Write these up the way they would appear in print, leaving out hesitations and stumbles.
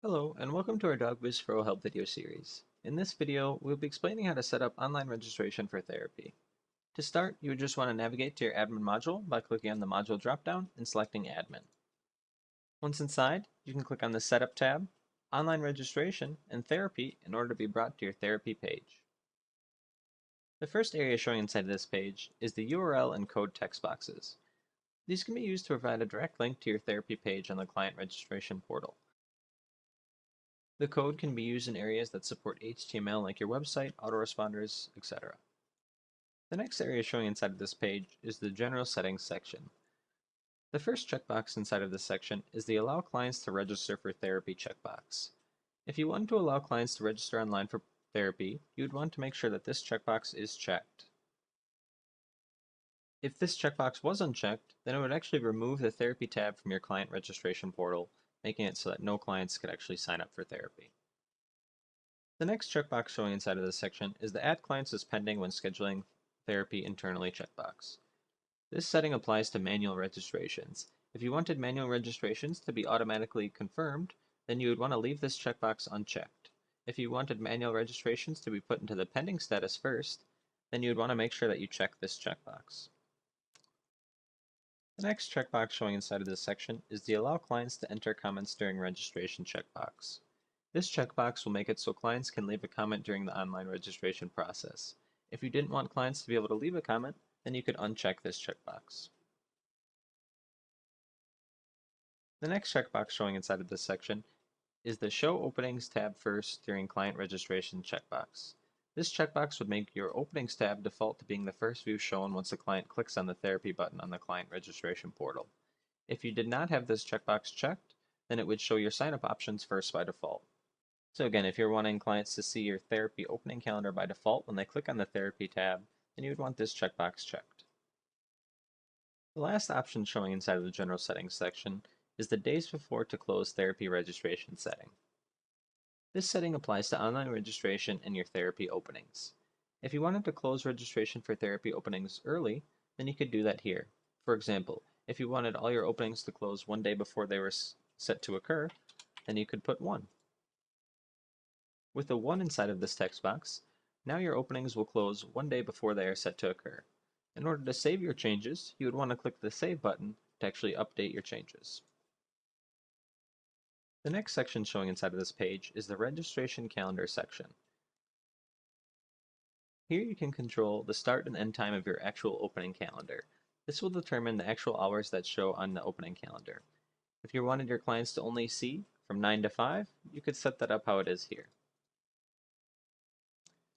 Hello, and welcome to our DogViz for Help video series. In this video, we'll be explaining how to set up online registration for therapy. To start, you would just want to navigate to your admin module by clicking on the module dropdown and selecting admin. Once inside, you can click on the Setup tab, Online Registration, and Therapy in order to be brought to your therapy page. The first area showing inside this page is the URL and code text boxes. These can be used to provide a direct link to your therapy page on the client registration portal. The code can be used in areas that support HTML like your website, autoresponders, etc. The next area showing inside of this page is the General Settings section. The first checkbox inside of this section is the Allow Clients to Register for Therapy checkbox. If you want to allow clients to register online for therapy, you would want to make sure that this checkbox is checked. If this checkbox was unchecked, then it would actually remove the Therapy tab from your client registration portal, making it so that no clients could actually sign up for therapy. The next checkbox showing inside of this section is the Add Clients as Pending when scheduling therapy internally checkbox. This setting applies to manual registrations. If you wanted manual registrations to be automatically confirmed, then you would want to leave this checkbox unchecked. If you wanted manual registrations to be put into the pending status first, then you would want to make sure that you check this checkbox. The next checkbox showing inside of this section is the Allow Clients to Enter Comments During Registration checkbox. This checkbox will make it so clients can leave a comment during the online registration process. If you didn't want clients to be able to leave a comment, then you could uncheck this checkbox. The next checkbox showing inside of this section is the Show Openings tab first during client registration checkbox. This checkbox would make your Openings tab default to being the first view shown once the client clicks on the therapy button on the client registration portal. If you did not have this checkbox checked, then it would show your sign-up options first by default. So again, if you're wanting clients to see your therapy opening calendar by default when they click on the Therapy tab, then you would want this checkbox checked. The last option showing inside of the General Settings section is the Days Before to Close Therapy Registration setting. This setting applies to online registration and your therapy openings. If you wanted to close registration for therapy openings early, then you could do that here. For example, if you wanted all your openings to close one day before they were set to occur, then you could put 1. With the 1 inside of this text box, now your openings will close one day before they are set to occur. In order to save your changes, you would want to click the Save button to actually update your changes. The next section showing inside of this page is the Registration Calendar section. Here you can control the start and end time of your actual opening calendar. This will determine the actual hours that show on the opening calendar. If you wanted your clients to only see from 9 to 5, you could set that up how it is here.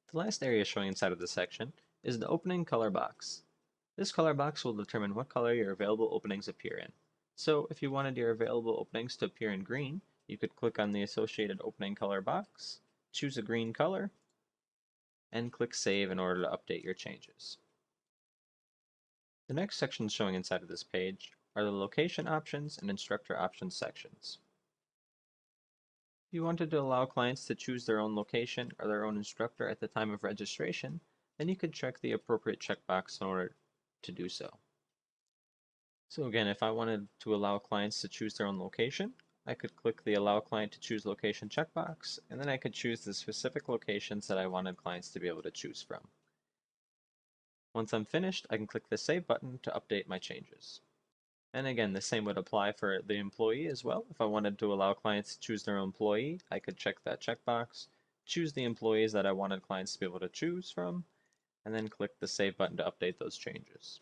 The last area showing inside of this section is the opening color box. This color box will determine what color your available openings appear in. So if you wanted your available openings to appear in green, you could click on the associated opening color box, choose a green color, and click Save in order to update your changes. The next sections showing inside of this page are the location options and instructor options sections. If you wanted to allow clients to choose their own location or their own instructor at the time of registration, then you could check the appropriate checkbox in order to do so. So again, if I wanted to allow clients to choose their own location, I could click the Allow Client to Choose Location checkbox, and then I could choose the specific locations that I wanted clients to be able to choose from. Once I'm finished, I can click the Save button to update my changes. And again, the same would apply for the employee as well. If I wanted to allow clients to choose their own employee, I could check that checkbox, choose the employees that I wanted clients to be able to choose from, and then click the Save button to update those changes.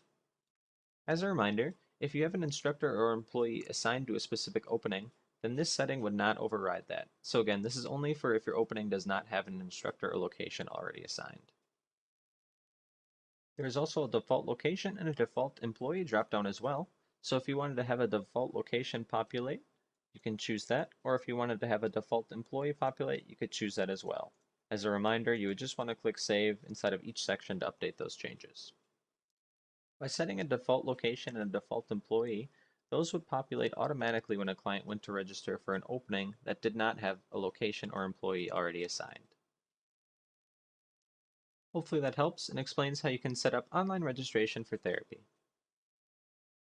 As a reminder, if you have an instructor or employee assigned to a specific opening, then this setting would not override that. So again, this is only for if your opening does not have an instructor or location already assigned. There is also a default location and a default employee dropdown as well. So if you wanted to have a default location populate, you can choose that. Or if you wanted to have a default employee populate, you could choose that as well. As a reminder, you would just want to click Save inside of each section to update those changes. By setting a default location and a default employee, those would populate automatically when a client went to register for an opening that did not have a location or employee already assigned. Hopefully that helps and explains how you can set up online registration for therapy.